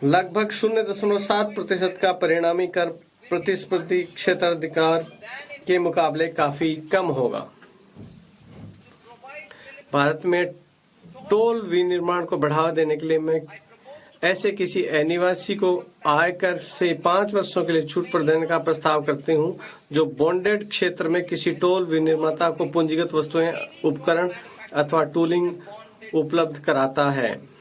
लगभग 0.7% का परिणामी कर प्रतिस्पर्धी क्षेत्राधिकार के मुकाबले काफी कम होगा। भारत में टोल विनिर्माण को बढ़ावा देने के लिए मैं ऐसे किसी निवासी को आयकर से 5 वर्षों के लिए छूट प्रदान का प्रस्ताव करती हूं जो बॉन्डेड क्षेत्र में किसी टोल विनिर्माता को पूंजीगत वस्तुएं, उपकरण अथवा टूलिंग उपलब्ध कराता है।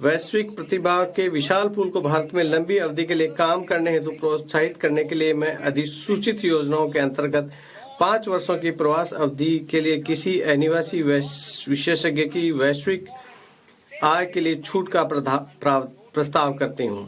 वैश्विक प्रतिभा के विशाल पूल को भारत में लंबी अवधि के लिए काम करने हेतु प्रोत्साहित करने के लिए मैं अधिसूचित योजनाओं के अंतर्गत 5 वर्षों की प्रवास अवधि के लिए किसी अनिवासी विशेषज्ञ की वैश्विक आय के लिए छूट का प्रस्ताव करती हूं।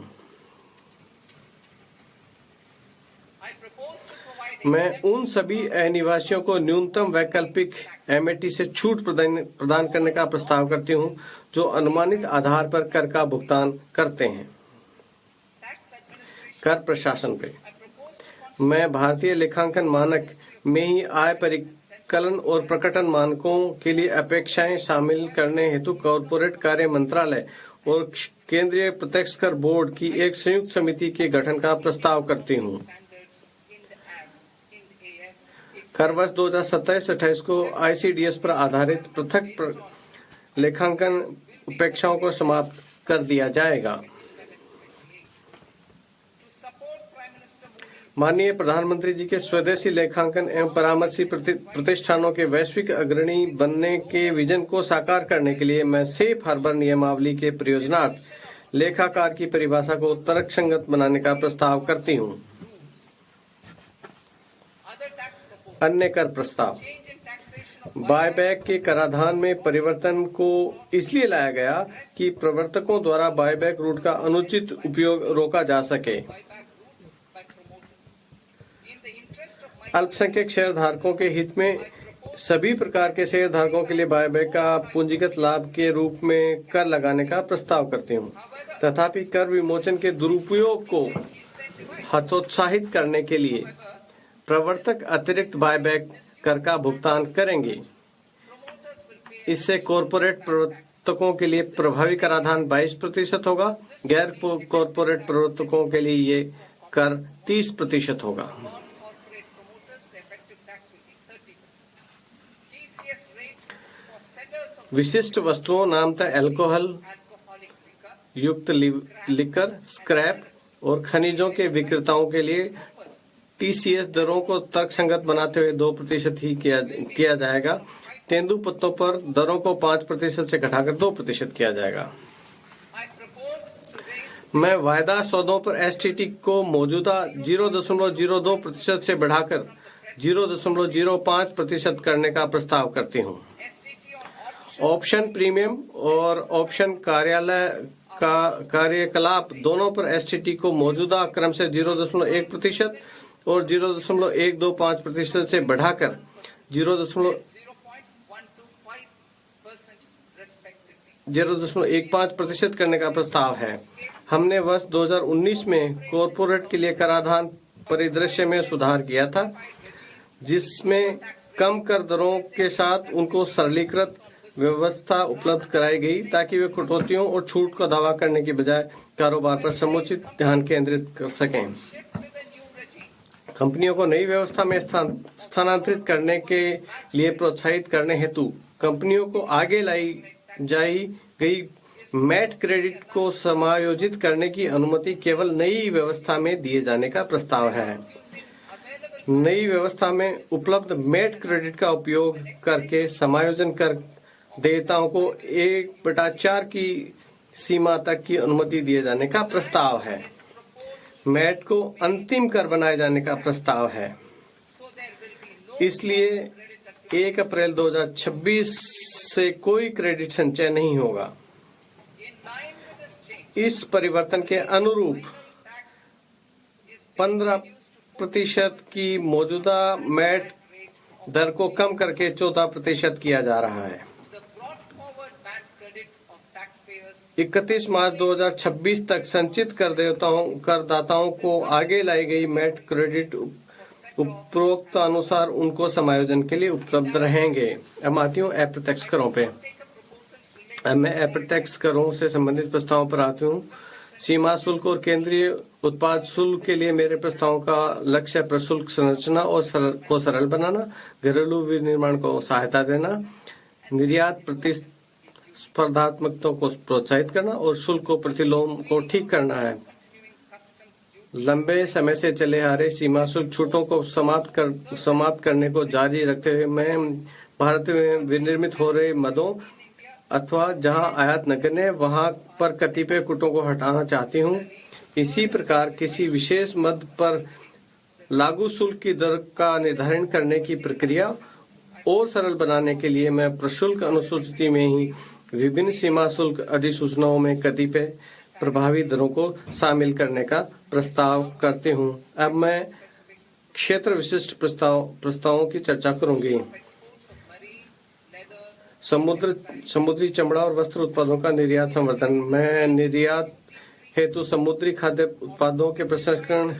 मैं उन सभी निवासियों को न्यूनतम वैकल्पिक एमएटी से छूट प्रदान करने का प्रस्ताव करती हूं जो अनुमानित आधार पर कर का भुगतान करते हैं। कर प्रशासन पे मैं भारतीय लेखांकन मानक में ही आय परिकलन और प्रकटन मानकों के लिए अपेक्षाएं शामिल करने हेतु कॉर्पोरेट कार्य मंत्रालय और केंद्रीय प्रत्यक्ष कर बोर्ड की एक संयुक्त समिति के गठन का प्रस्ताव करती हूं। कर वर्ष 2027-28 को आईसीडीएस पर आधारित पृथक लेखांकन अपेक्षाओं को समाप्त कर दिया जाएगा। माननीय प्रधानमंत्री जी के स्वदेशी लेखांकन एवं परामर्शी प्रतिष्ठानों के वैश्विक अग्रणी बनने के विजन को साकार करने के लिए मैं सेफ हार्बर नियमावली के प्रयोजनार्थ लेखाकार की परिभाषा को तर्कसंगत बनाने का प्रस्ताव करती हूं। अन्य कर प्रस्ताव बायबैक के कराधान में परिवर्तन को इसलिए लाया गया कि प्रवर्तकों द्वारा बायबैक रूट का अनुचित उपयोग रोका जा सके। अल्पसंख्यक शेयरधारकों के हित में सभी प्रकार के शेयरधारकों के लिए बायबैक का पूंजीगत लाभ के रूप में कर लगाने का प्रस्ताव करती हूँ। तथापि कर विमोचन के दुरुपयोग को हतोत्साहित करने के लिए प्रवर्तक अतिरिक्त बायबैक कर का भुगतान करेंगे। इससे कॉरपोरेट प्रवर्तकों के लिए प्रभावी कराधान 22% होगा, गैर कॉरपोरेट प्रवर्तकों के लिए ये कर 30% होगा। विशिष्ट वस्तुओं नामतः अल्कोहल युक्त लिकर, स्क्रैप और खनिजों के विक्रेताओं के लिए टीसीएस दरों को तर्कसंगत बनाते हुए 2% ही किया जाएगा। तेंदुपत्तों पर दरों को 5% से घटाकर 2% किया जाएगा। मैं वायदा सौदों पर एसटीटी को मौजूदा 0.02% से बढ़ाकर 0.05% करने का प्रस्ताव करती हूँ। ऑप्शन प्रीमियम और ऑप्शन कार्यकलाप दोनों पर एसटीटी को मौजूदा क्रम से 0.1% और 0.125% से बढ़ाकर 0.15% करने का प्रस्ताव है। हमने वर्ष 2019 में कॉरपोरेट के लिए कराधान परिदृश्य में सुधार किया था, जिसमें कम कर दरों के साथ उनको सरलीकृत व्यवस्था उपलब्ध कराई गई ताकि वे कटौतियों और छूट का दावा करने की बजाय कारोबार पर समुचित ध्यान केंद्रित कर सकें। कंपनियों को नई व्यवस्था में स्थानांतरित करने के लिए प्रोत्साहित करने हेतु कंपनियों को आगे लाई जाई गई मैट क्रेडिट को समायोजित करने की अनुमति केवल नई व्यवस्था में दिए जाने का प्रस्ताव है। नई व्यवस्था में उपलब्ध मैट क्रेडिट का उपयोग करके समायोजन कर देयताओं को 1/4 की सीमा तक की अनुमति दिए जाने का प्रस्ताव है। मैट को अंतिम कर बनाए जाने का प्रस्ताव है। इसलिए 1 अप्रैल 2026 से कोई क्रेडिट संचय नहीं होगा। इस परिवर्तन के अनुरूप 15% की मौजूदा मैट दर को कम करके 14% किया जा रहा है। 31 मार्च 2026 तक संचित करदाताओं को आगे लाई गई मैट क्रेडिट उपरोक्त अनुसार उनको समायोजन के लिए उपलब्ध रहेंगे। अब आती हूँ अप्रत्यक्ष करों पे। अब मैं अप्रत्यक्ष करों से संबंधित प्रस्तावों पर आती हूँ। सीमा शुल्क और केंद्रीय उत्पाद शुल्क के लिए मेरे प्रस्तावों का लक्ष्य प्रशुल्क संरचना और सरल बनाना, घरेलू विनिर्माण को सहायता देना, निर्यात प्रतिस्पर्धात्मकता को प्रोत्साहित करना और शुल्क को प्रतिलोम को ठीक करना है। लंबे समय से चले आ रहे सीमा शुल्क छूटों को समाप्त करने को जारी रखते हुए मैं भारत में विनिर्मित हो रहे मदों अथवा जहां आयात नगण्य है वहां पर कतिपय कूटों को हटाना चाहती हूं। इसी प्रकार किसी विशेष मद पर लागू शुल्क की दर का निर्धारण करने की प्रक्रिया और सरल बनाने के लिए मैं प्रशुल्क अनुसूची में ही विभिन्न सीमा शुल्क अधिसूचनाओं में कतिपय प्रभावी दरों को शामिल करने का प्रस्ताव करती हूं। अब मैं क्षेत्र विशिष्ट प्रस्तावों की चर्चा करूंगी। समुद्री चमड़ा और वस्त्र उत्पादों का निर्यात संवर्धन। मैं निर्यात हेतु समुद्री खाद्य उत्पादों के प्रसंस्करण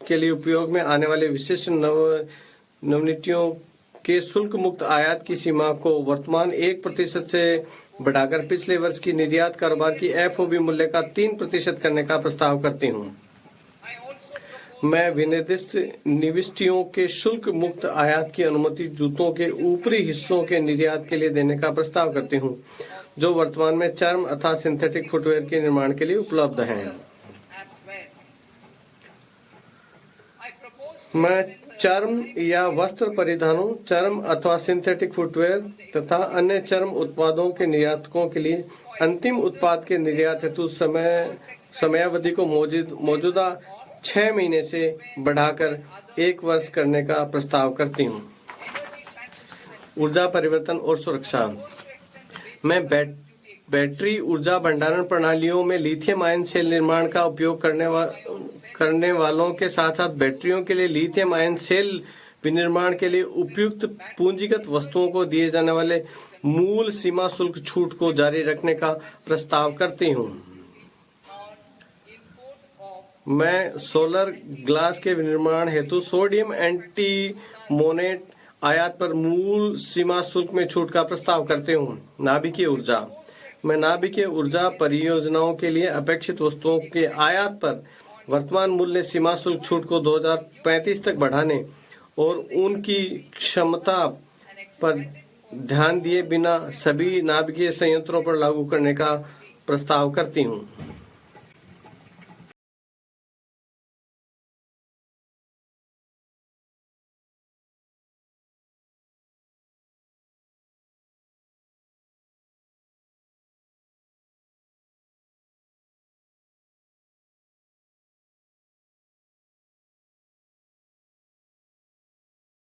के लिए उपयोग में आने वाले विशिष्ट नवनीतियों के शुल्क मुक्त आयात की सीमा को वर्तमान 1% से बढ़ाकर पिछले वर्ष की निर्यात कारोबार की FOB मूल्य का 3% करने का प्रस्ताव करती हूँ। मैं विनिर्दिष्ट निविष्टियों के शुल्क मुक्त आयात की अनुमति जूतों के ऊपरी हिस्सों के निर्यात के लिए देने का प्रस्ताव करती हूँ, जो वर्तमान में चर्म अथवा सिंथेटिक फुटवेयर के निर्माण के लिए उपलब्ध हैं। मैं चर्म या वस्त्र परिधानों, चर्म अथवा सिंथेटिक फुटवेयर तथा अन्य चर्म उत्पादों के निर्यातकों के लिए अंतिम उत्पाद के निर्यात हेतु समयावधि को मौजूदा 6 महीने से बढ़ाकर 1 वर्ष करने का प्रस्ताव करती हूँ। ऊर्जा परिवर्तन और सुरक्षा। मैं बैटरी ऊर्जा भंडारण प्रणालियों में लिथियम आयन सेल निर्माण का उपयोग करने वालों के साथ साथ बैटरियों के लिए लिथियम आयन सेल विनिर्माण के लिए उपयुक्त पूंजीगत वस्तुओं को दिए जाने वाले मूल सीमा शुल्क छूट को जारी रखने का प्रस्ताव करती हूँ। मैं सोलर ग्लास के विनिर्माण हेतु सोडियम एंटीमोनेट आयात पर मूल सीमा शुल्क में छूट का प्रस्ताव करते हूँ। नाभिकीय ऊर्जा। मैं नाभिकीय ऊर्जा परियोजनाओं के लिए अपेक्षित वस्तुओं के आयात पर वर्तमान मूल्य सीमा शुल्क छूट को 2035 तक बढ़ाने और उनकी क्षमता पर ध्यान दिए बिना सभी नाभिकीय संयंत्रों पर लागू करने का प्रस्ताव करती हूँ।